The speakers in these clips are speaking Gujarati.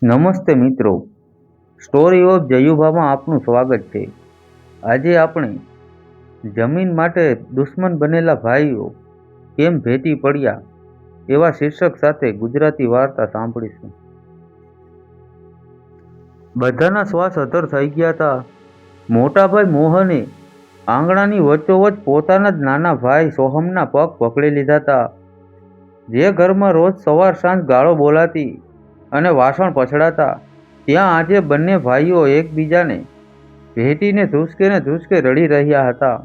નમસ્તે મિત્રો, સ્ટોરી ઓફ જયુભામાં આપનું સ્વાગત છે. આજે આપણે જમીન માટે દુશ્મન બનેલા ભાઈઓ કેમ ભેટી પડ્યા એવા શીર્ષક સાથે ગુજરાતી વાર્તા સાંભળીશું. બધાના શ્વાસ અધર થઈ ગયા હતા. મોટાભાઈ મોહને આંગણાની વચ્ચોવચ પોતાના જ નાના ભાઈ સોહમના પગ પકડી લીધા હતા. જે ઘરમાં રોજ સવાર સાંજ ગાળો બોલાતી અને વાસણ પછડાતા, ત્યાં આજે બંને ભાઈઓ એકબીજાને ભેટીને ધ્રુસકે રડી રહ્યા હતા.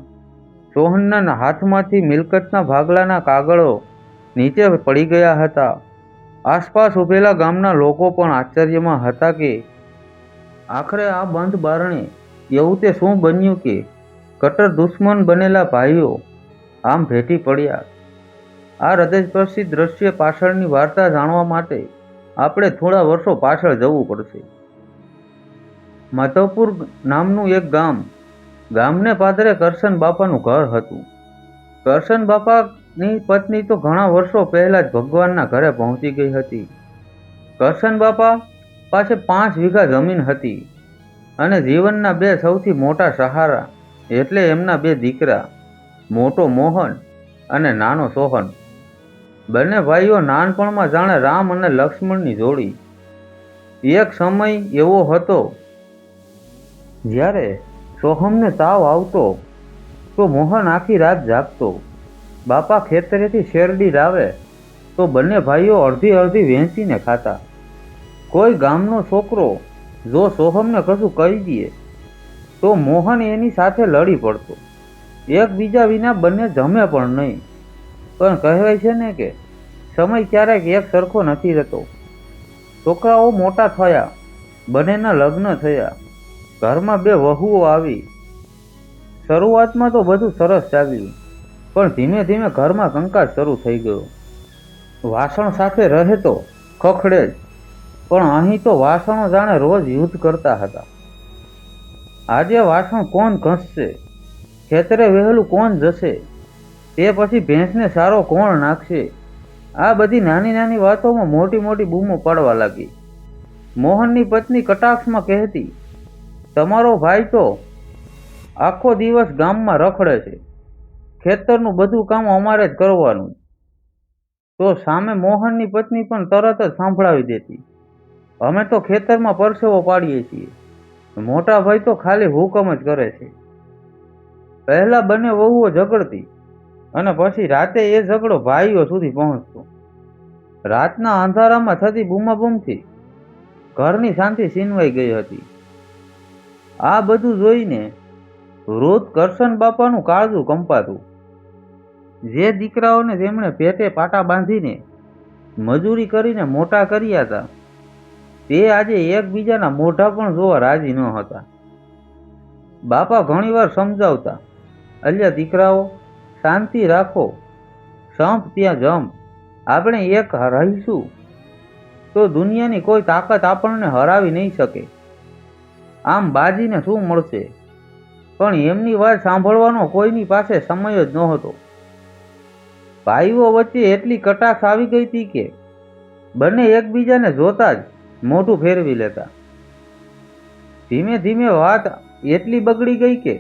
સોહનના હાથમાંથી મિલકતના ભાગલાના કાગળો નીચે પડી ગયા હતા. આસપાસ ઉભેલા ગામના લોકો પણ આશ્ચર્યમાં હતા કે આખરે આ બંધ બારણે એવું તે શું બન્યું કે કટ્ટર દુશ્મન બનેલા ભાઈઓ આમ ભેટી પડ્યા. આ હૃદયસ્પર્શી દ્રશ્ય પાછળની વાર્તા જાણવા માટે આપણે થોડા વર્ષો પાછળ જવું પડશે. માધવપુર નામનું એક ગામને પાદરે કરશન બાપાનું ઘર હતું. કરશન બાપાની પત્ની તો ઘણા વર્ષો પહેલા જ ભગવાનના ઘરે પહોંચી ગઈ હતી. કરશન બાપા પાસે 5 વીઘા જમીન હતી અને જીવનના 2 સૌથી મોટા સહારા એટલે એમના 2 દીકરા, મોટો મોહન અને નાનો સોહન. બંને ભાઈઓ નાનપણમાં જાણે રામ અને લક્ષ્મણની જોડી. એક સમય એવો હતો જ્યારે સોહમને તાવ આવતો તો મોહન આખી રાત જાગતો. બાપા ખેતરેથી શેરડી લાવે તો બંને ભાઈઓ અડધી વેચીને ખાતા. કોઈ ગામનો છોકરો જો સોહમને કશું કહી દે તો મોહન એની સાથે લડી પડતો. એકબીજા વિના બંને જમે પણ નહીં. પણ કહેવાય છે ને કે સમય ક્યારેક એક સરખો નથી રહેતો. છોકરાઓ મોટા થયા, બંનેના લગ્ન થયા, ઘરમાં 2 વહુઓ આવી. શરૂઆતમાં તો બધું સરસ ચાલ્યું, પણ ધીમે ધીમે ઘરમાં કંકાસ શરૂ થઈ ગયો. વાસણ સાથે રહે તો ખખડે જ, પણ અહીં તો વાસણો જાણે રોજ યુદ્ધ કરતા હતા. આજે વાસણ કોણ ઘસશે, ખેતરે વહેલું કોણ જશે, તે પછી ભેંસને સારો કોણ નાખશે, આ બધી નાની નાની વાતોમાં મોટી બૂમો પાડવા લાગી. મોહનની પત્ની કટાક્ષમાં કહેતી, તમારો ભાઈ તો આખો દિવસ ગામમાં રખડે છે, ખેતરનું બધું કામ અમારે જ કરવાનું. તો સામે મોહનની પત્ની પણ તરત જ સાંભળાવી દેતી, અમે તો ખેતરમાં પરસેવો પાડીએ છીએ, મોટા ભાઈ તો ખાલી હુકમ જ કરે છે. પહેલા બંને વહુઓ ઝઘડતી અને પછી રાતે એ ઝઘડો ભાઈઓ સુધી પહોંચતો. રાતના અંધારામાં થતી બૂમાબૂમથી ઘરની શાંતિ છીનવાઈ ગઈ હતી. આ બધું જોઈને વૃદ્ધ કરશન બાપાનું કાળજું કંપાતું. જે દીકરાઓને તેમણે પેટે પાટા બાંધીને મજૂરી કરીને મોટા કર્યા હતા, તે આજે એકબીજાના મોઢા પણ જોવા રાજી ન હતા. બાપા ઘણીવાર સમજાવતા, અલ્યા દીકરાઓ, શાંતિ રાખો, સંપ ત્યાં જંપ, આપણે એક રહીશું તો દુનિયાની કોઈ તાકાત આપણને હરાવી નહીં શકે. આમ બાજીને શું મળશે? પણ એમની વાત સાંભળવાનો કોઈની પાસે સમય જ નહોતો. ભાઈઓ વચ્ચે એટલી કટાક્ષ આવી ગઈ હતી કે બંને એકબીજાને જોતા જ મોઢું ફેરવી લેતા. ધીમે ધીમે વાત એટલી બગડી ગઈ કે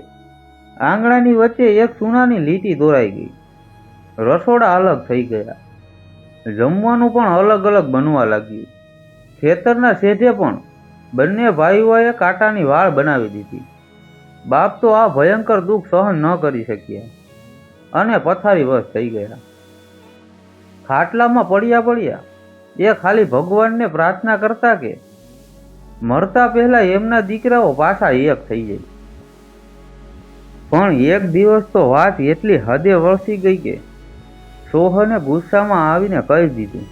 આંગણાની વચ્ચે એક ચૂનાની લીટી દોરાઈ ગઈ. રસોડા અલગ થઈ ગયા, જમવાનું પણ અલગ બનવા લાગ્યું. ખેતરના શેઢે પણ બંને ભાઈઓએ કાંટાની વાળ બનાવી દીધી. બાપ તો આ ભયંકર દુઃખ સહન ન કરી શક્યા અને પથારીવશ થઈ ગયા. ખાટલામાં પડ્યા એ ખાલી ભગવાનને પ્રાર્થના કરતા કે મરતા પહેલા એમના દીકરાઓ પાછા એક થઈ જાય. પણ એક દિવસ તો વાત એટલી હદે વળસી ગઈ કે સોહને ગુસ્સામાં આવીને કહી દીધું,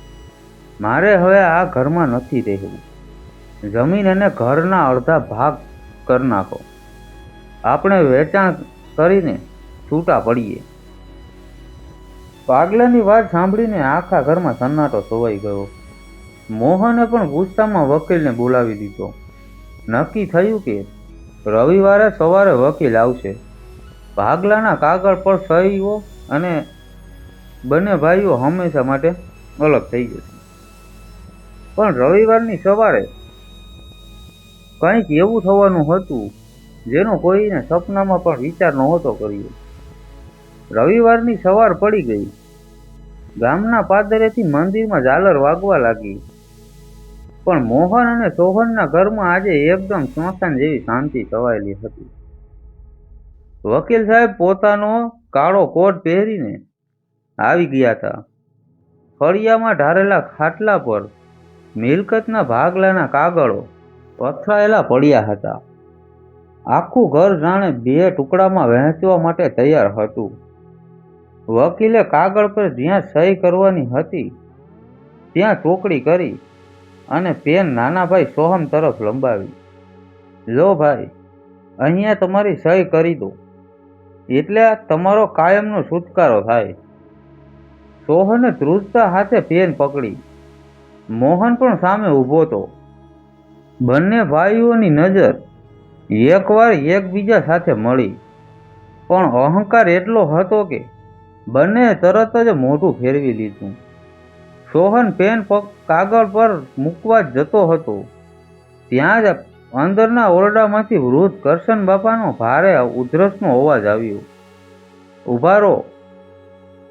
મારે હવે આ ઘરમાં નથી રહેવું. જમીન અને ઘરના અડધા ભાગ કરી નાખો, આપણે વેચાણ કરીને છૂટા પડીએ. પાગલાની વાત સાંભળીને આખા ઘરમાં સન્નાટો છવાઈ ગયો. મોહને પણ ગુસ્સામાં વકીલને બોલાવી દીધો. નક્કી થયું કે રવિવારે સવારે વકીલ આવશે. ભાગલાના કાગળ પર સહીઓ અને બંને ભાઈઓ હંમેશા માટે અલગ થઈ જશે. પણ રવિવારની સવારે કંઈક એવું થવાનું હતું જેનો કોઈને સપનામાં પણ વિચાર નહોતો કર્યો. રવિવારની સવાર પડી ગઈ. ગામના પાદરેથી મંદિરમાં ઝાલર વાગવા લાગી. પણ મોહન અને સોહનના ઘરમાં આજે એકદમ સ્મશાન જેવી શાંતિ છવાયેલી હતી. વકીલ સાહેબ પોતાનો કાળો કોટ પહેરીને આવી ગયા હતા. ફળિયામાં ઢારેલા ખાટલા પર મિલકતના ભાગલાના કાગળો પથરાયેલા પડ્યા હતા. આખું ઘર જાણે બે ટુકડામાં વહેંચવા માટે તૈયાર હતું. વકીલે કાગળ પર જ્યાં સહી કરવાની હતી ત્યાં ચોકડી કરી અને પેન નાના ભાઈ સોહમ તરફ લંબાવી. લો ભાઈ, અહીંયા તમારી સહી કરી દો એટલે તમારો કાયમનો છુટકારો થાય. સોહને ધ્રુજતા હાથે પેન પકડી. મોહન પણ સામે ઊભો હતો. બંને ભાઈઓની નજર એકવાર એકબીજા સાથે મળી, પણ અહંકાર એટલો હતો કે બંને તરત જ મોઢું ફેરવી લીધું. સોહન પેન કાગળ પર મૂકવા જ જતો હતો ત્યાં જ અંદરના ઓરડામાંથી વૃદ્ધ કરશન બાપાનો ભારે ઉધરસનો અવાજ આવ્યો. ઊભા રહો.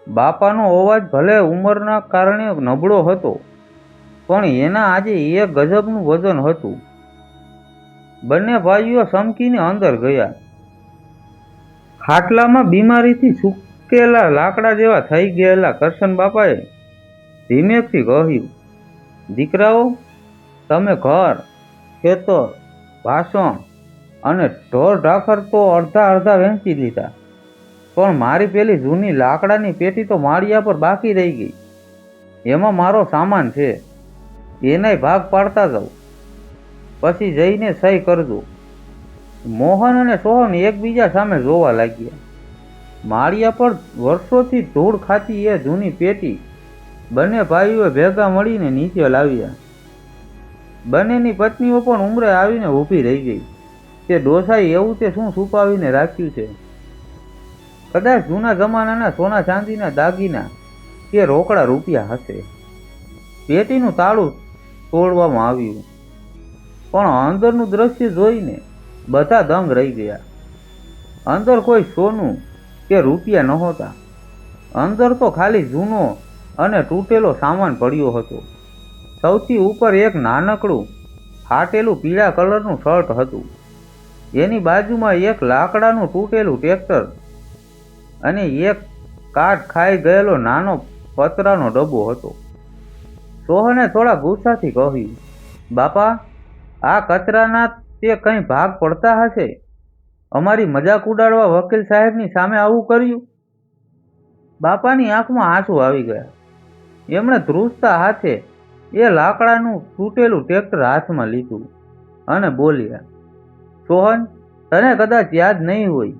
બાપાનો અવાજ ભલે ઉંમરના કારણે નબળો હતો, પણ એના આજે એક ગજબનું વજન હતું. બંને ભાઈઓ સમકીને અંદર ગયા. ખાટલામાં બીમારીથી સૂકેલા લાકડા જેવા થઈ ગયેલા કરશન બાપાએ ધીમેકથી કહ્યું, દીકરાઓ, તમે ઘર, ખેતર, ભાષણ અને ઢોર ઢાખર તો અડધા વહેંચી લીધા, પણ મારી પેલી જૂની લાકડાની પેટી તો માળિયા પર બાકી રહી ગઈ. એમાં મારો સામાન છે, એનાય ભાગ પાડતા જાઉં, પછી જઈને સહી કરજો. મોહન અને સોહન એકબીજા સામે જોવા લાગ્યા. માળિયા પર વર્ષોથી ધૂળ ખાતી એ જૂની પેટી બંને ભાઈઓએ ભેગા મળીને નીચે લાવ્યા. બંનેની પત્નીઓ પણ ઉંમરે આવીને ઊભી રહી ગઈ. તે ડોસાઈ એવું તે શું છુપાવીને રાખ્યું છે? કદાચ જૂના જમાનાના સોના ચાંદીના દાગીના કે રોકડા રૂપિયા હશે. પેટીનું તાળું તોડવામાં આવ્યું, પણ અંદરનું દ્રશ્ય જોઈને બધા દંગ રહી ગયા. અંદર કોઈ સોનું કે રૂપિયા નહોતા. અંદર તો ખાલી જૂનો અને તૂટેલો સામાન પડ્યો હતો. સૌથી ઉપર એક નાનકડું ફાટેલું પીળા કલરનું શર્ટ હતું. એની બાજુમાં એક લાકડાનું તૂટેલું ટ્રેક્ટર અને એક કાટ ખાઈ ગયેલો નાનો પતરાનો ડબ્બો હતો. સોહને થોડા ગુસ્સાથી કહ્યું, બાપા, આ કચરાના તે કંઈ ભાગ પડતા હશે? અમારી મજાક ઉડાડવા વકીલ સાહેબની સામે આવું કર્યું? બાપાની આંખમાં આંસુ આવી ગયા. એમણે ધ્રુજતા હાથે એ લાકડાનું તૂટેલું ટ્રેક્ટર હાથમાં લીધું અને બોલ્યા, સોહન, તને કદાચ યાદ નહીં હોય,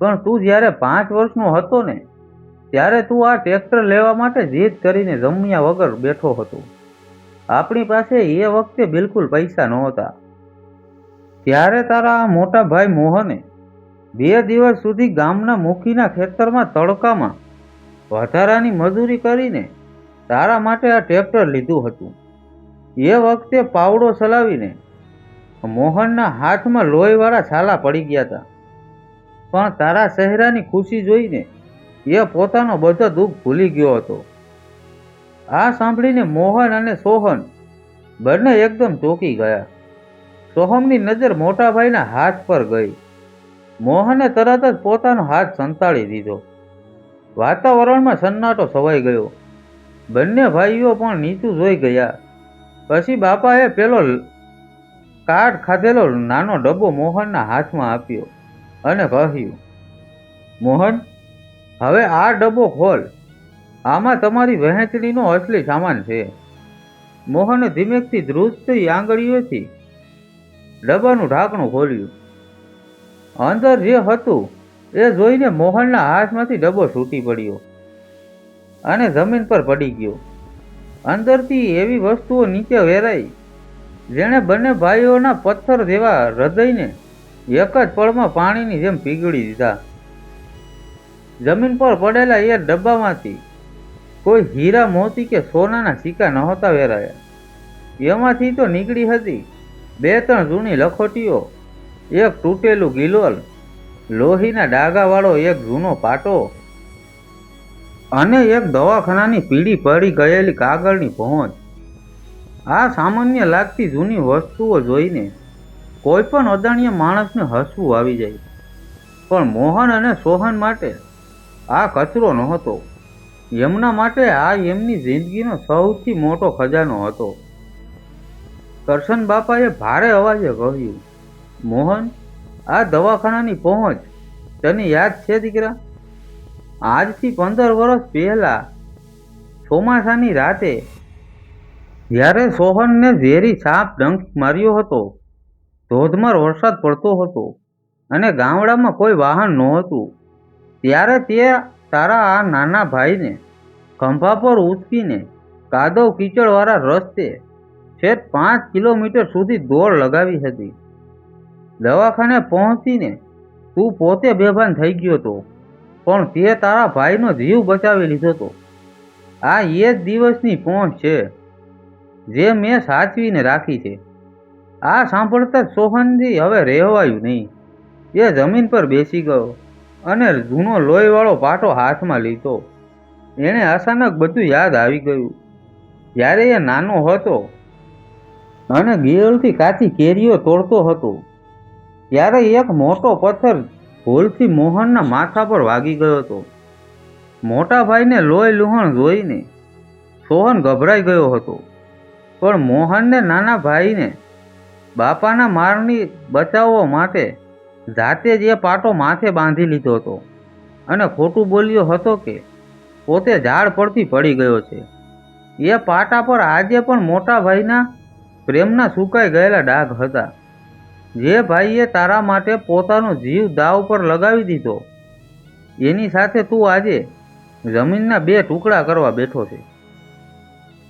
પણ તું જ્યારે 5 વર્ષનો હતો ને, ત્યારે તું આ ટ્રેક્ટર લેવા માટે જીદ કરીને જમ્યા વગર બેઠો હતો. આપણી પાસે એ વખતે બિલકુલ પૈસા નહોતા. ત્યારે તારા આ મોટા ભાઈ મોહને 2 દિવસ સુધી ગામના મુખીના ખેતરમાં તડકામાં વધારાની મજૂરી કરીને તારા માટે આ ટ્રેક્ટર લીધું હતું. એ વખતે પાવડો ચલાવીને મોહનના હાથમાં લોહીવાળા છાલા પડી ગયા હતા, પણ તારા ચહેરાની ખુશી જોઈને એ પોતાનો બધો દુઃખ ભૂલી ગયો હતો. આ સાંભળીને મોહન અને સોહન બંને એકદમ ચોંકી ગયા. સોહમની નજર મોટા ભાઈના હાથ પર ગઈ. મોહને તરત જ પોતાનો હાથ સંતાડી દીધો. વાતાવરણમાં સન્નાટો છવાઈ ગયો. બંને ભાઈઓ પણ નીચું જોઈ ગયા. પછી બાપાએ પેલો કાટ ખાધેલો નાનો ડબ્બો મોહનના હાથમાં આપ્યો અને કહ્યું, મોહન, હવે આ ડબ્બો ખોલ. આમાં તમારી વહેંચણીનો અસલી સામાન છે. મોહને ધીમેકથી ધ્રુજતી આંગળીઓથી ડબ્બાનું ઢાંકણું ખોલ્યું. અંદર જે હતું એ જોઈને મોહનના હાથમાંથી ડબ્બો છૂટી પડ્યો અને જમીન પર પડી ગયો. અંદરથી એવી વસ્તુઓ નીચે વેરાઈ જેણે બંને ભાઈઓના પથ્થર જેવા હૃદયને એક જ પળમાં પાણીની જેમ પીગળી દીધા. જમીન પર પડેલા એ ડબ્બામાંથી કોઈ હીરા મોતી કે સોનાના સિક્કા નહોતા વેરાયા. એમાંથી તો નીકળી હતી 2-3 જૂની લખોટીઓ, એક તૂટેલું ગિલોલ, લોહીના ડાઘાવાળો એક જૂનો પાટો અને એક દવાખાનાની પીળી પડી ગયેલી કાગળની પહોંચ. આ સામાન્ય લાગતી જૂની વસ્તુઓ જોઈને કોઈ પણ અજાણ્યા માણસને હસવું આવી જાય, પણ મોહન અને સોહન માટે આ કચરો નહોતો. એમના માટે આ એમની જિંદગીનો સૌથી મોટો ખજાનો હતો. કરશન બાપાએ ભારે અવાજે કહ્યું, મોહન, આ દવાખાનાની પહોંચ તને યાદ છે દીકરા? આજથી 15 વર્ષ પહેલા ચોમાસાની રાતે જ્યારે સોહનને ઝેરી સાપ ડંખ માર્યો હતો. ધોધમાર વરસાદ પડતો હતો અને ગામડામાં કોઈ વાહન નહોતું. ત્યારે તે તારા આ નાના ભાઈને ખંભા પર ઉચકીને કાદવ કીચડવાળા રસ્તે છેક 5 કિલોમીટર સુધી દોડ લગાવી હતી. દવાખાને પહોંચીને તું પોતે બેભાન થઈ ગયો હતો, પણ તે તારા ભાઈનો જીવ બચાવી લીધો હતો. આ એ જ દિવસની પહોંચ છે જે મેં સાચવીને રાખી છે. આ સાંભળતા જ સોહનજી હવે રહેવાયું નહીં. એ જમીન પર બેસી ગયો અને જૂનો લોહીવાળો પાટો હાથમાં લીધો. એણે અચાનક બધું યાદ આવી ગયું. જ્યારે એ નાનો હતો અને ગિલોલથી કાચી કેરીઓ તોડતો હતો, ત્યારે એક મોટો પથ્થર ભૂલથી મોહનના માથા પર વાગી ગયો હતો. મોટા ભાઈને લોહી લુહાણ જોઈને સોહન ગભરાઈ ગયો હતો, પણ મોહનને નાના ભાઈને બાપાના મારની બચાવવા માટે જાતે જ એ પાટો માથે બાંધી લીધો હતો અને ખોટું બોલ્યો હતો કે પોતે ઝાડ પરથી પડી ગયો છે. એ પાટા પર આજે પણ મોટા ભાઈના પ્રેમના સુકાઈ ગયેલા ડાઘ હતા. જે ભાઈએ તારા માટે પોતાનો જીવ દાવ પર લગાવી દીધો, એની સાથે તું આજે જમીનના 2 ટુકડા કરવા બેઠો છે.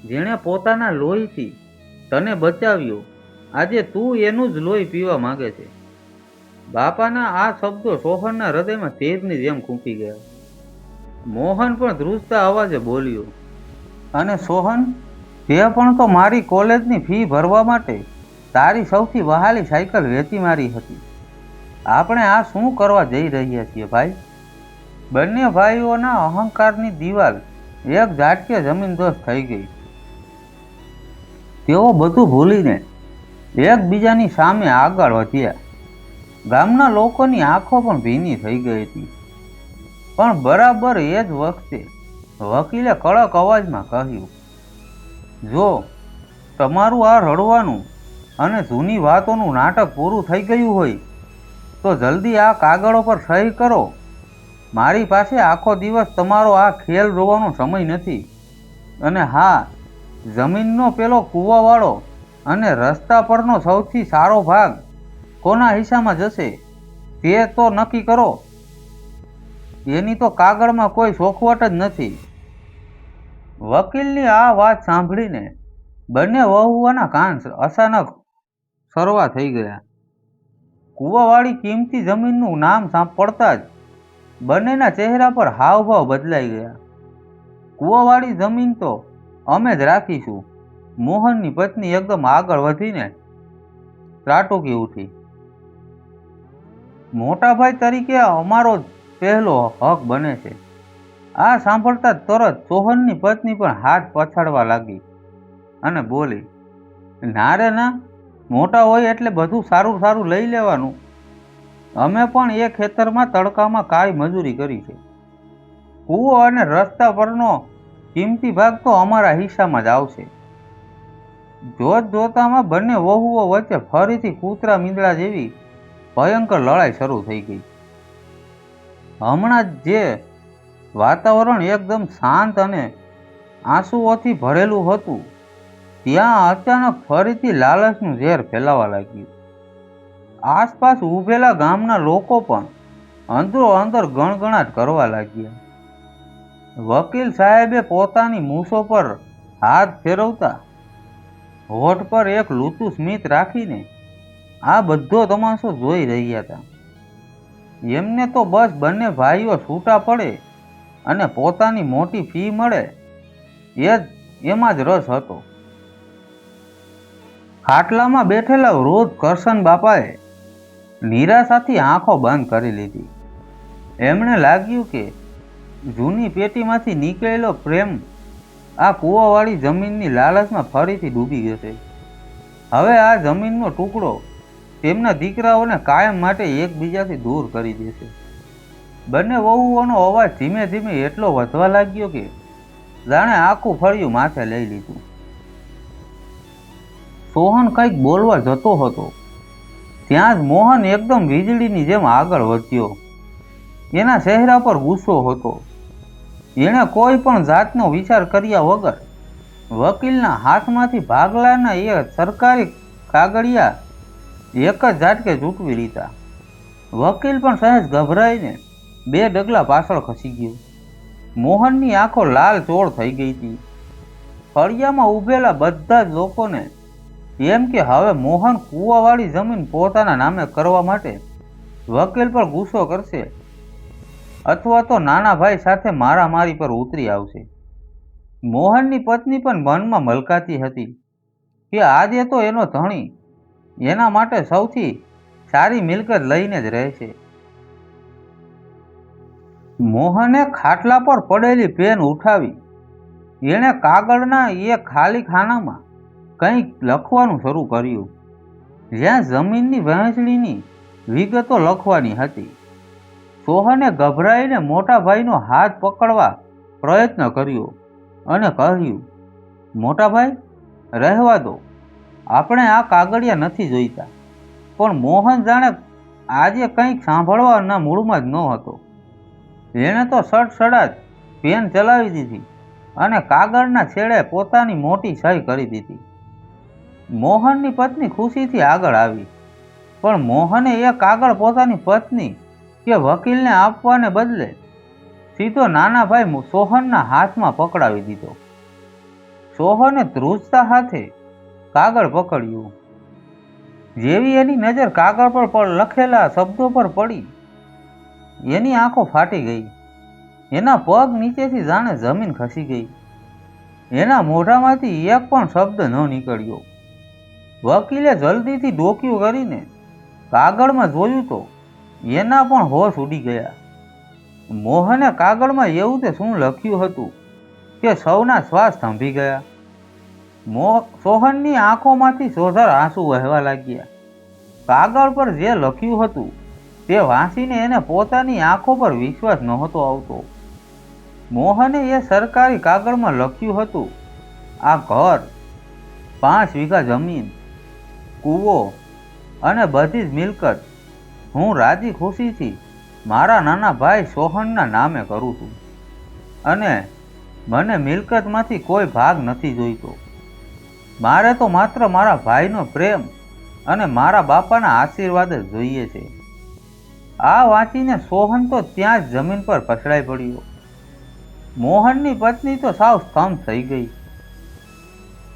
જેણે પોતાના લોહીથી તને બચાવ્યો, આજે તું એનું જ લોહી પીવા માંગે છે. બાપાના આ શબ્દો સોહનના હૃદયમાં તીરની જેમ ખૂંપી ગયા. મોહન પણ ધ્રુજતા અવાજે બોલ્યો, અને સોહન, તે પણ તો મારી કોલેજની ફી ભરવા માટે તારી સૌથી વહાલી સાયકલ વેચી મારી હતી. આપણે આ શું કરવા જઈ રહ્યા છીએ ભાઈ? બંને ભાઈઓના અહંકારની દિવાલ એક ઝાટકે જમીનદોસ્ત થઈ ગઈ. તેઓ બધું ભૂલીને એકબીજાની સામે આગળ વધ્યા. ગામના લોકોની આંખો પણ ભીની થઈ ગઈ હતી. પણ બરાબર એ જ વખતે વકીલે કડક અવાજમાં કહ્યું, જો તમારું આ રડવાનું અને જૂની વાતોનું નાટક પૂરું થઈ ગયું હોય તો જલ્દી આ કાગળો પર સહી કરો. મારી પાસે આખો દિવસ તમારો આ ખેલ જોવાનો સમય નથી. અને હા, જમીનનો પેલો કૂવાવાળો અને રસ્તા પરનો સૌથી સારો ભાગ કોના હિસ્સામાં જશે તે તો નક્કી કરો. એની તો કાગળમાં કોઈ ચોખવટ જ નથી. વકીલની આ વાત સાંભળીને બંને વહુઓના કાન અચાનક સરવા થઈ ગયા. કૂવાવાળી કિંમતી જમીનનું નામ સાંભળતા જ બંનેના ચહેરા પર હાવભાવ બદલાઈ ગયા. કૂવાવાળી જમીન તો અમે જ રાખીશું. મોહનની પત્ની એકદમ આગળ વધીને ત્રાટકી ઉઠી. મોટાભાઈ તરીકે અમારો પહેલો હક બને છે. આ સાંભળતા તરત સોહનની પત્ની પણ હાથ પછાડવા લાગી અને બોલી, ના રે ના, મોટા હોય એટલે બધું સારું સારું લઈ લેવાનું. અમે પણ એ ખેતરમાં તડકામાં કાળી મજૂરી કરી છે. કૂવો અને રસ્તા પરનો કિંમતી ભાગ તો અમારા હિસ્સામાં જ આવશે. જોત જોતામાં બંને વહુઓ વચ્ચે ફરીથી કૂતરા મીંદડા જેવી ભયંકર લડાઈ શરૂ થઈ ગઈ. હમણાં જે વાતાવરણ એકદમ શાંત અને આંસુઓથી ભરેલું હતું, ત્યાં અચાનક ફરીથી લાલચનું ઝેર ફેલાવા લાગ્યું. આસપાસ ઊભેલા ગામના લોકો પણ અંદરો અંદર ગણગણાટ કરવા લાગ્યા. વકીલ સાહેબે પોતાની મૂછો પર હાથ ફેરવતા હોઠ પર એક લૂતું સ્મિત રાખીને આ બધો તમાશો જોઈ રહ્યા હતા. એમને તો બસ બંને ભાઈઓ છૂટા પડે અને પોતાની મોટી ફી મળે એમાં જ રસ હતો. ખાટલામાં બેઠેલા વૃદ્ધ કરશન બાપાએ નિરાશાથી આંખો બંધ કરી લીધી. એમણે લાગ્યું કે જૂની પેટીમાંથી નીકળેલો પ્રેમ આ કૂવાવાળી જમીનની લાલચમાં ફરીથી ડૂબી જશે. હવે આ જમીનનો ટુકડો તેમના દીકરાઓને કાયમ માટે એકબીજાથી દૂર કરી દેશે. બંને વહુઓનો અવાજ ધીમે ધીમે એટલો વધવા લાગ્યો કે જાણે આખું ફળિયું માથે લઈ લીધું. સોહન કંઈક બોલવા જતો હતો ત્યાં જ મોહન એકદમ વીજળીની જેમ આગળ વધ્યો. એના ચહેરા પર ગુસ્સો હતો. એણે કોઈ પણ જાતનો વિચાર કર્યા વગર વકીલના હાથમાંથી ભાગલાના એ સરકારી કાગળિયા એક જ ઝાટકે ઝૂંટવી લીધા. વકીલ પણ સહેજ ગભરાઈને 2 ડગલા પાછળ ખસી ગયો. મોહનની આંખો લાલ ચોળ થઈ ગઈ હતી. ફળિયામાં ઊભેલા બધા જ લોકોને એમ કે હવે મોહન કૂવાવાળી જમીન પોતાના નામે કરવા માટે વકીલ પર ગુસ્સો કરશે અથવા તો નાના ભાઈ સાથે મારામારી પર ઉતરી આવશે. મોહનની પત્ની પણ મનમાં મલકાતી હતી કે આજે તો એનો ધણી એના માટે સૌથી સારી મિલકત લઈને જ રહેશે. મોહને ખાટલા પર પડેલી પેન ઉઠાવી એણે કાગળના એ ખાલી ખાનામાં કંઈક લખવાનું શરૂ કર્યું જ્યાં જમીનની વહેંચણીની વિગતો લખવાની હતી. સોહને ગભરાઈને મોટા ભાઈનો હાથ પકડવા પ્રયત્ન કર્યો અને કહ્યું, મોટા ભાઈ, રહેવા દો, આપણે આ કાગળિયા નથી જોઈતા. પણ મોહન જાણે આજે કંઈક સાંભળવાના મૂળમાં જ ન હતો. એણે તો સડસડાટ પેન ચલાવી દીધી અને કાગળના છેડે પોતાની મોટી સહી કરી દીધી. મોહનની પત્ની ખુશીથી આગળ આવી, પણ મોહને એ કાગળ પોતાની પત્ની કે વકીલને આપવાને બદલે સીધો નાના ભાઈ સોહનના હાથમાં પકડાવી દીધો. સોહને ધ્રુજતા હાથે કાગળ પકડ્યું. જેવી એની નજર કાગળ પર લખેલા શબ્દો પર પડી એની આંખો ફાટી ગઈ. એના પગ નીચેથી જાણે જમીન ખસી ગઈ. એના મોઢામાંથી એક પણ શબ્દ ન નીકળ્યો. વકીલે જલ્દીથી ડોકિયું કરીને કાગળમાં જોયું તો એના પણ હોશ ઉડી ગયા. મોહને કાગળમાં એવું તે શું લખ્યું હતું કે સૌના શ્વાસ થંભી ગયા. સોહનની આંખોમાંથી સોધાર આંસુ વહેવા લાગ્યા. કાગળ પર જે લખ્યું હતું તે વાંચીને એને પોતાની આંખો પર વિશ્વાસ નહોતો આવતો. મોહને એ સરકારી કાગળમાં લખ્યું હતું, આ ઘર, 5 વીઘા જમીન, કૂવો અને બધી જ મિલકત હું રાજી ખુશીથી મારા નાના ભાઈ સોહનના નામે કરું છું અને મને મિલકતમાંથી કોઈ ભાગ નથી જોઈતો. મારે તો માત્ર મારા ભાઈનો પ્રેમ અને મારા બાપાના આશીર્વાદ જ જોઈએ છે. આ વાંચીને સોહન તો ત્યાં જ જમીન પર પછડાઈ પડ્યો. મોહનની પત્ની તો સાવ સ્તંભ થઈ ગઈ.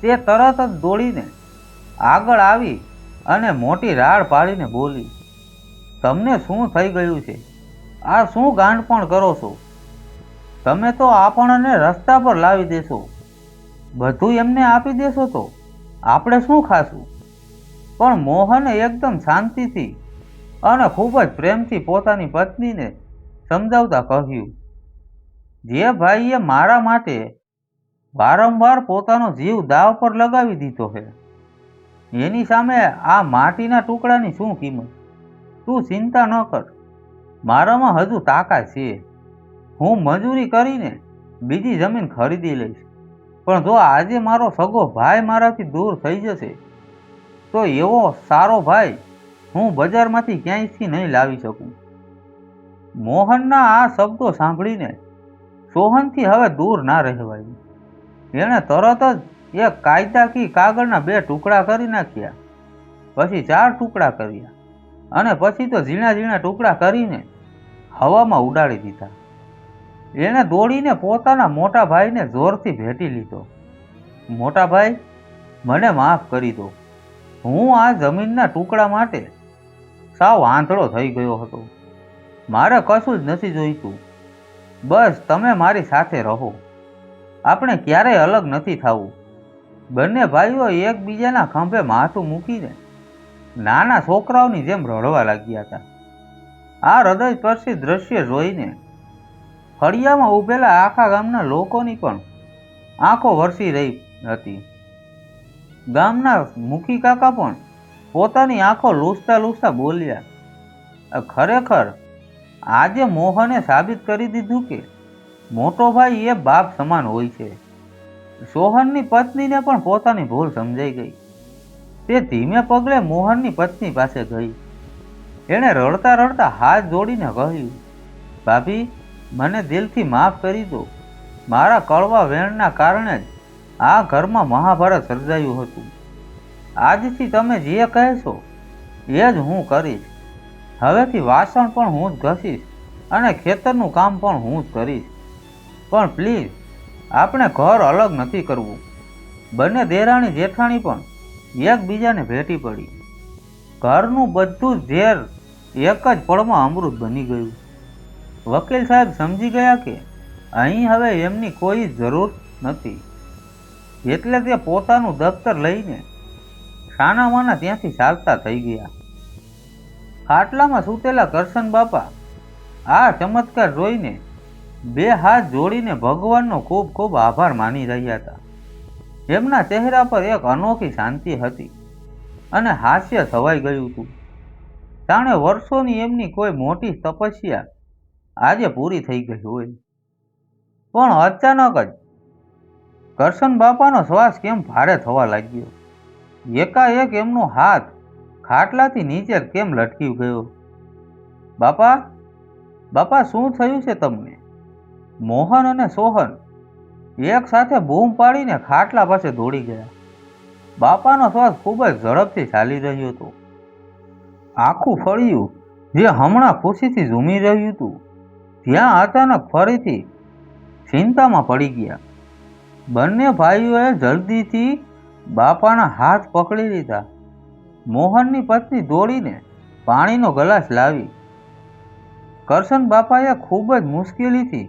તે તરત જ દોડીને આગળ આવી અને મોટી રાડ પાડીને બોલી, તમને શું થઈ ગયું છે? આ શું ગાંડપણ કરો છો? તમે તો આપણને રસ્તા પર લાવી દેશો. બધું એમને આપી દેશો તો આપણે શું ખાશું? પણ મોહને એકદમ શાંતિથી અને ખૂબ જ પ્રેમથી પોતાની પત્નીને સમજાવતા કહ્યું, જે ભાઈએ મારા માટે વારંવાર પોતાનો જીવ દાવ પર લગાવી દીધો છે એની સામે આ માટીના ટુકડાની શું કિંમત? તું ચિંતા ન કર, મારામાં હજુ તાકાત છે. હું મજૂરી કરીને બીજી જમીન ખરીદી લઈશ. પણ જો આજે મારો સગો ભાઈ મારાથી દૂર થઈ જશે તો એવો સારો ભાઈ હું બજારમાંથી ક્યાંયથી નહીં લાવી શકું. મોહનના આ શબ્દો સાંભળીને સોહનથી હવે દૂર ના રહેવાયું. એણે તરત જ એક કાયદાકી કાગળના 2 ટુકડા કરી નાખ્યા, પછી 4 ટુકડા કર્યા અને પછી તો ઝીણા ઝીણા ટુકડા કરીને હવામાં ઉડાડી દીધા. એણે દોડીને પોતાના મોટા ભાઈને જોરથી ભેટી લીધો. મોટા ભાઈ, મને માફ કરી દો. હું આ જમીનના ટુકડા માટે સાવ આંધળો થઈ ગયો હતો. મારે કશું જ નથી જોઈતું. બસ તમે મારી સાથે રહો. આપણે ક્યારેય અલગ નથી થવું. બંને ભાઈઓ એકબીજાના ખંભે માથું મૂકીને નાના છોકરાઓની જેમ રડવા લાગ્યા હતા. આ હૃદયસ્પર્શી દ્રશ્ય જોઈને ફળિયામાં ઊભેલા આખા ગામના લોકોની પણ આંખો વરસી રહી હતી. ગામના મુખી કાકા પણ પોતાની આંખો લૂછતા લૂછતા બોલ્યા, ખરેખર આજે મોહને સાબિત કરી દીધું કે મોટો ભાઈ એ બાપ સમાન હોય છે. સોહનની પત્નીને પણ પોતાની ભૂલ સમજાઈ ગઈ. તે ધીમે પગલે મોહનની પત્ની પાસે ગઈ. એણે રડતા રડતા હાથ જોડીને કહ્યું, ભાભી, મને દિલથી માફ કરી દો. મારા કડવા વેણના કારણે જ આ ઘરમાં મહાભારત સર્જાયું હતું. આજથી તમે જે કહેશો એ જ હું કરીશ. હવેથી વાસણ પણ હું જ ઘસીશ અને ખેતરનું કામ પણ હું જ કરીશ. પણ પ્લીઝ, આપણે ઘર અલગ નથી કરવું. બંને દેરાણી જેઠાણી પણ એકબીજાને ભેટી પડી. ઘરનું બધું ઝેર એક જ પળમાં અમૃત બની ગયું. વકીલ સાહેબ સમજી ગયા કે અહીં હવે એમની કોઈ જરૂર નથી, એટલે તે પોતાનું દફતર લઈને સાનામાના ત્યાંથી ચાલતા થઈ ગયા. ખાટલામાં સૂતેલા કરશન બાપા આ ચમત્કાર જોઈને બે હાથ જોડીને ભગવાનનો ખૂબ ખૂબ આભાર માની રહ્યા હતા. એમના ચહેરા પર એક અનોખી શાંતિ હતી અને હાસ્ય છવાઈ ગયું હતું. જાણે વર્ષોની એમની કોઈ મોટી તપસ્યા આજે પૂરી થઈ ગઈ હોય. પણ અચાનક જ કરશન બાપાનો શ્વાસ કેમ ભારે થવા લાગ્યો. એકાએક એમનો હાથ ખાટલાથી નીચે કેમ લટકી ગયો. બાપા, બાપા, શું થયું છે તમને? મોહન અને સોહન એક સાથે બૂમ પાડીને ખાટલા પાસે દોડી ગયા. બાપાનો શ્વાસ ખૂબ જ ઝડપથી ચાલી રહ્યો હતો. આખું ફળિયું જે હમણાં ખુશીથી ઝૂમી રહ્યું હતું, ત્યાં અચાનક ફરીથી ચિંતામાં પડી ગયા. બંને ભાઈઓએ જલ્દીથી બાપાના હાથ પકડી લીધા. મોહનની પત્ની દોડીને પાણીનો ગ્લાસ લાવી. કરશન બાપાએ ખૂબ જ મુશ્કેલીથી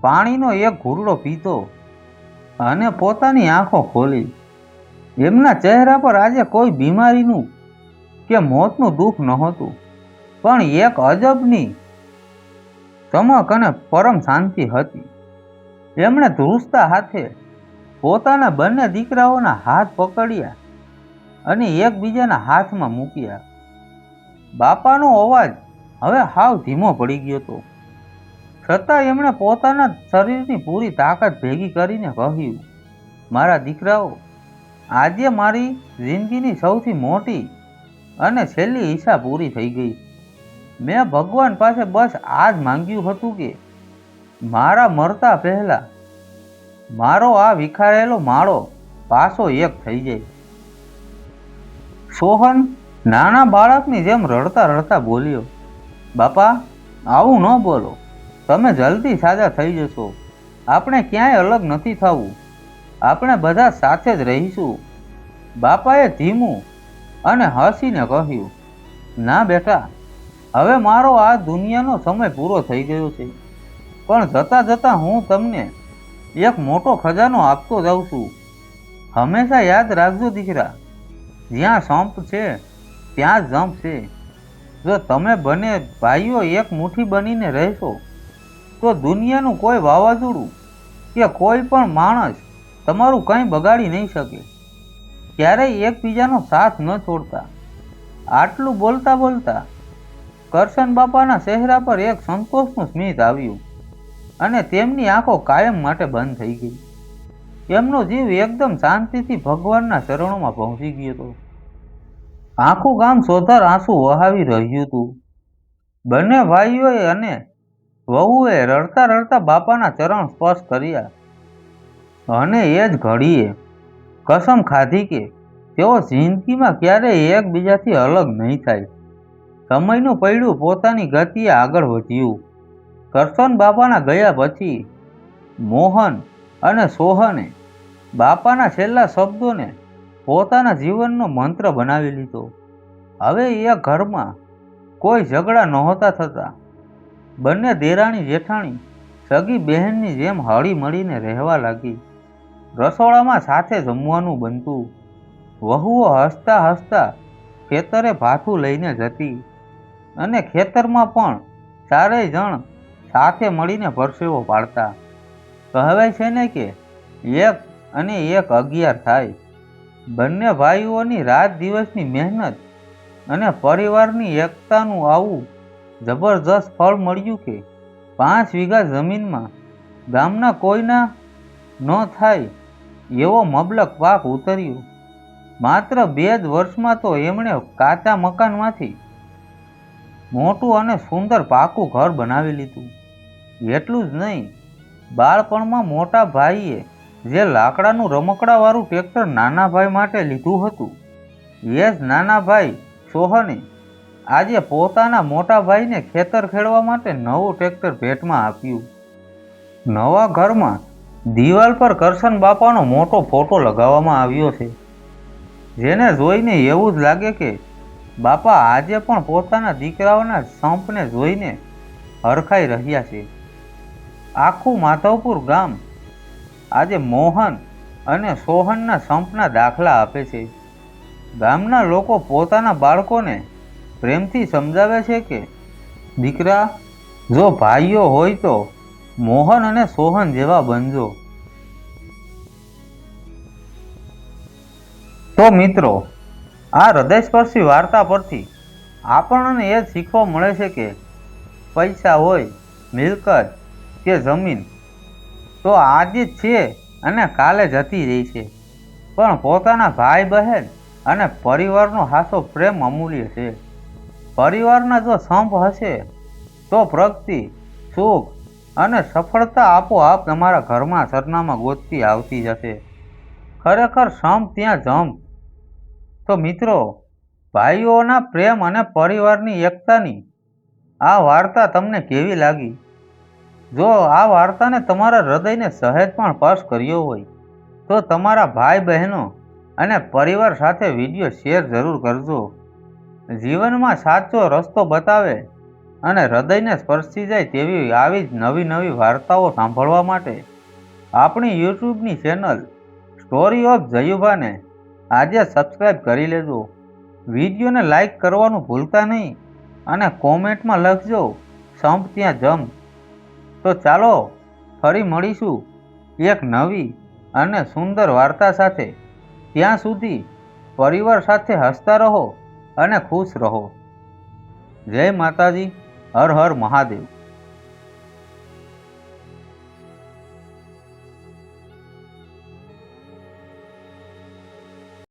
પાણીનો એક ઘૂંટડો પીધો અને પોતાની આંખો ખોલી. એમના ચહેરા પર આજે કોઈ બીમારીનું કે મોતનું દુઃખ નહોતું, પણ એક અજબની ચમક અને પરમ શાંતિ હતી. એમણે ધ્રુસતા હાથે પોતાના બંને દીકરાઓના હાથ પકડ્યા અને એકબીજાના હાથમાં મૂક્યા. બાપાનો અવાજ હવે હાવ ધીમો પડી ગયો હતો, છતાં એમણે પોતાના શરીરની પૂરી તાકાત ભેગી કરીને કહ્યું, મારા દીકરાઓ, આજે મારી જિંદગીની સૌથી મોટી અને છેલ્લી ઈચ્છા પૂરી થઈ ગઈ. મેં ભગવાન પાસે બસ આ જ માંગ્યું હતું કે મારા મરતા પહેલા મારો આ વિખારેલો માળો પાછો એક થઈ જાય. સોહન નાના બાળકની જેમ રડતા રડતા બોલ્યો, બાપા, આવું ન બોલો. તમે જલ્દી સાજા થઈ જશો. આપણે ક્યાંય અલગ નથી થવું. આપણે બધા સાથે જ રહીશું. બાપાએ ધીમું અને હસીને કહ્યું, ના બેટા, હવે મારો આ દુનિયાનો સમય પૂરો થઈ ગયો છે, પણ જતાં જતાં હું તમને એક મોટો ખજાનો આપતો જાઉં છું. હંમેશા યાદ રાખજો દીકરા, જ્યાં સંપ છે ત્યાં જંપ છે. જો તમે બંને ભાઈઓ એક મુઠ્ઠી બનીને રહેશો તો દુનિયાનું કોઈ વાવાઝોડું કે કોઈ પણ માણસ તમારું કંઈ બગાડી નહીં શકે. ક્યારેય એકબીજાનો સાથ ન છોડતા. આટલું બોલતા બોલતા કરશન બાપાના ચહેરા પર એક સંતોષનું સ્મિત આવ્યું અને તેમની આંખો કાયમ માટે બંધ થઈ ગઈ. એમનો જીવ એકદમ શાંતિથી ભગવાનના ચરણોમાં પહોંચી ગયો હતો. આખું ગામ સોધાર આંસુ વહાવી રહ્યું હતું. બંને ભાઈઓએ અને વહુએ રડતા રડતા બાપાના ચરણ સ્પર્શ કર્યા અને એ જ ઘડીએ કસમ ખાધી કે તેઓ જિંદગીમાં ક્યારેય એકબીજાથી અલગ નહીં થાય. સમયનું પૈડું પોતાની ગતિએ આગળ વધ્યું. કરશન બાપાના ગયા પછી મોહન અને સોહને બાપાના છેલ્લા શબ્દોને પોતાના જીવનનો મંત્ર બનાવી લીધો. હવે એ ઘરમાં કોઈ ઝઘડા નહોતા થતા. બંને દેરાણી જેઠાણી સગી બહેનની જેમ હળી મળીને રહેવા લાગી. રસોડામાં સાથે જમવાનું બનતું, વહુઓ હસતા હસતા ખેતરે ભાથું લઈને જતી અને ખેતરમાં પણ ચારેય જણ સાથે મળીને પરસેવો પાડતા. કહેવાય છે ને કે 1 અને 1 11 થાય. બંને ભાઈઓની રાત દિવસની મહેનત અને પરિવારની એકતાનું આવું જબરજસ્ત ફળ મળ્યું કે 5 વીઘા જમીનમાં ગામના કોઈના ન થાય એવો મબલક પાક ઉતર્યો. માત્ર 2 જ વર્ષમાં તો એમણે કાચા મકાનમાંથી મોટું અને સુંદર પાકું ઘર બનાવી લીધું. એટલું જ નહીં, બાળપણમાં મોટા ભાઈએ જે લાકડાનું રમકડાવાળું ટ્રેક્ટર નાના ભાઈ માટે લીધું હતું, એ જ નાના ભાઈ સોહને આજે પોતાના મોટા ભાઈને ખેતર ખેડવા માટે નવું ટ્રેક્ટર ભેટમાં આપ્યું. નવા ઘરમાં દિવાલ પર કરશન બાપાનો મોટો ફોટો લગાવવામાં આવ્યો છે, જેને જોઈને એવું જ લાગે કે બાપા આજે પણ પોતાના દીકરાઓના સંપને જોઈને હરખાઈ રહ્યા છે. આખું માધવપુર ગામ આજે મોહન અને સોહનના સંપના દાખલા આપે છે. ગામના લોકો પોતાના બાળકોને પ્રેમથી સમજાવે છે કે દીકરા, જો ભાઈઓ હોય તો મોહન અને સોહન જેવા બનજો. તો મિત્રો, આ હૃદયસ્પર્શી વાર્તા પરથી આપણને એ જ શીખવા મળે છે કે પૈસા હોય, મિલકત કે જમીન તો આજે જ છે અને કાલે જતી રહી છે, પણ પોતાના ભાઈ બહેન અને પરિવારનો હાસો પ્રેમ અમૂલ્ય છે. પરિવારના જો સંપ હશે તો પ્રગતિ, સુખ અને સફળતા આપોઆપ તમારા ઘરમાં સરનામાં ગોતતી આવતી જશે. ખરેખર સંપ ત્યાં જંપ. તો મિત્રો, ભાઈઓના પ્રેમ અને પરિવારની એકતાની આ વાર્તા તમને કેવી લાગી? જો આ વાર્તાને તમારા હૃદયને સહેજ પણ સ્પર્શ કર્યો હોય તો તમારા ભાઈ બહેનો અને પરિવાર સાથે વિડીયો શેર જરૂર કરજો. જીવનમાં સાચો રસ્તો બતાવે અને હૃદયને સ્પર્શી જાય તેવી આવી જ નવી નવી વાર્તાઓ સાંભળવા માટે આપણી યુટ્યુબની ચેનલ સ્ટોરી ઓફ જયુભાને આજે સબસ્ક્રાઈબ કરી લેજો. વિડીયોને લાઈક કરવાનું ભૂલતા નહીં અને કોમેન્ટમાં લખજો સંપ ત્યાં જંપ. તો ચાલો ફરી મળીશું એક નવી અને સુંદર વાર્તા સાથે. ત્યાં સુધી પરિવાર સાથે હસતા રહો અને ખુશ રહો. જય માતાજી, હર હર મહાદેવ.